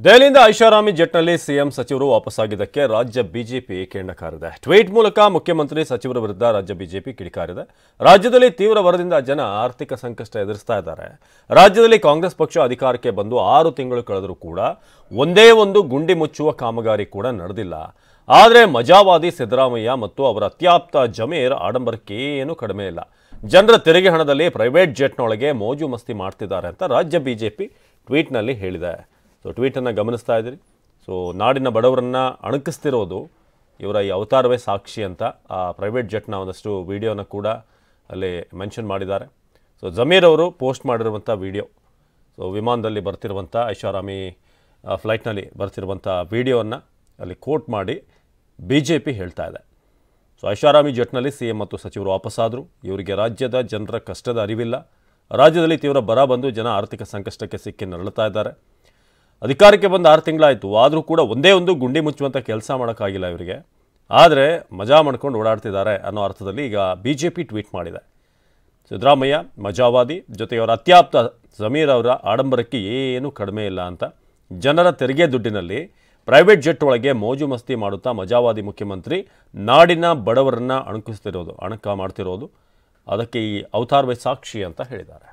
ದೆಹಲಿಯಿಂದ ಐಷಾರಾಮಿ ಜೆಟ್ನಲ್ಲಿ ಸಿಎಂ ಸಚಿವರು ವಾಪಸ್ಸಾಗಿದ್ದಕ್ಕೆ ರಾಜ್ಯ ಬಿಜೆಪಿ ಕೆಂಡ ಕಾರಿದೆ. ಟ್ವೀಟ್ ಮೂಲಕ ಮುಖ್ಯಮಂತ್ರಿ ಸಚಿವರ ವಿರುದ್ಧ ರಾಜ್ಯ ಬಿಜೆಪಿ ಕಿಡಿಕಾರಿದೆ. ರಾಜ್ಯದಲ್ಲಿ ತೀವ್ರ ಬರದಿಂದ ಜನ ಆರ್ಥಿಕ ಸಂಕಷ್ಟ ಎದುರಿಸ್ತಾ ಇದ್ದಾರೆ. ರಾಜ್ಯದಲ್ಲಿ ಕಾಂಗ್ರೆಸ್ ಪಕ್ಷ ಅಧಿಕಾರಕ್ಕೆ ಬಂದು 6 ತಿಂಗಳು ಕಳೆದರೂ ಕೂಡ ಒಂದೇ ಒಂದು ಗುಂಡಿ ಮುಚ್ಚುವ ಕಾಮಗಾರಿ ಕೂಡ ನಡೆದಿಲ್ಲ. ಆದರೆ ಮಜಾವಾದಿ ಸಿದ್ದರಾಮಯ್ಯ ಮತ್ತು ಅವರ ಅತ್ಯಾಪ್ತ ಜಮೀರ್ ಆಡಂಬರಕ್ಕೆ ಏನೂ ಕಡಿಮೆ ಇಲ್ಲ. ಜನರ ತೆರಿಗೆ ಹಣದಲ್ಲಿ ಪ್ರೈವೇಟ್ ಜೆಟ್ನೊಳಗೆ ಮೋಜು ಮಸ್ತಿ ಮಾಡ್ತಿದ್ದಾರೆ ಅಂತ ರಾಜ್ಯ ಬಿಜೆಪಿ ಟ್ವೀಟ್ನಲ್ಲಿ ಹೇಳಿದೆ. ಸೊ ಟ್ವೀಟನ್ನು ಗಮನಿಸ್ತಾ ಇದ್ದೀರಿ. ಸೊ ನಾಡಿನ ಬಡವರನ್ನು ಅಣಕಿಸ್ತಿರೋದು ಇವರ ಈ ಅವತಾರವೇ ಸಾಕ್ಷಿ ಅಂತ ಆ ಪ್ರೈವೇಟ್ ಜೆಟ್ನ ಒಂದಷ್ಟು ವಿಡಿಯೋನ ಕೂಡ ಅಲ್ಲಿ ಮೆನ್ಷನ್ ಮಾಡಿದ್ದಾರೆ. ಸೊ ಜಮೀರ್ ಅವರು ಪೋಸ್ಟ್ ಮಾಡಿರುವಂಥ ವಿಡಿಯೋ, ಸೊ ವಿಮಾನದಲ್ಲಿ ಬರ್ತಿರುವಂಥ ಐಷಾರಾಮಿ ಫ್ಲೈಟ್ನಲ್ಲಿ ಬರ್ತಿರುವಂಥ ವಿಡಿಯೋವನ್ನು ಅಲ್ಲಿ ಕೋಟ್ ಮಾಡಿ ಬಿಜೆಪಿ ಹೇಳ್ತಾ ಇದೆ. ಸೊ ಐಷಾರಾಮಿ ಜೆಟ್ನಲ್ಲಿ ಸಿಎಂ ಮತ್ತು ಸಚಿವರು ವಾಪಸ್ಸಾದರು. ಇವರಿಗೆ ರಾಜ್ಯದ ಜನರ ಕಷ್ಟದ ಅರಿವಿಲ್ಲ. ರಾಜ್ಯದಲ್ಲಿ ತೀವ್ರ ಬರ ಬಂದು ಜನ ಆರ್ಥಿಕ ಸಂಕಷ್ಟಕ್ಕೆ ಸಿಕ್ಕಿ ನರಳುತ್ತಾ ಇದ್ದಾರೆ. ಅಧಿಕಾರಕ್ಕೆ ಬಂದು 6 ತಿಂಗಳಾಯಿತು, ಆದರೂ ಕೂಡ ಒಂದೇ ಒಂದು ಗುಂಡಿ ಮುಚ್ಚುವಂಥ ಕೆಲಸ ಮಾಡೋಕ್ಕಾಗಿಲ್ಲ ಇವರಿಗೆ. ಆದರೆ ಮಜಾ ಮಾಡ್ಕೊಂಡು ಓಡಾಡ್ತಿದ್ದಾರೆ ಅನ್ನೋ ಅರ್ಥದಲ್ಲಿ ಈಗ ಬಿಜೆಪಿ ಟ್ವೀಟ್ ಮಾಡಿದೆ. ಸಿದ್ದರಾಮಯ್ಯ ಮಜಾವಾದಿ, ಜೊತೆಗೆ ಅವರ ಅತ್ಯಾಪ್ತ ಜಮೀರ್ ಅವರ ಆಡಂಬರಕ್ಕೆ ಏನೂ ಕಡಿಮೆ ಇಲ್ಲ ಅಂತ ಜನರ ತೆರಿಗೆ ದುಡ್ಡಿನಲ್ಲಿ ಪ್ರೈವೇಟ್ ಜೆಟ್ ಒಳಗೆ ಮೋಜು ಮಸ್ತಿ ಮಾಡುತ್ತಾ ಮಜಾವಾದಿ ಮುಖ್ಯಮಂತ್ರಿ ನಾಡಿನ ಬಡವರನ್ನು ಅಣಕ ಮಾಡ್ತಿರೋದು ಅದಕ್ಕೆ ಈ ಅವತಾರವೇ ಸಾಕ್ಷಿ ಅಂತ ಹೇಳಿದ್ದಾರೆ.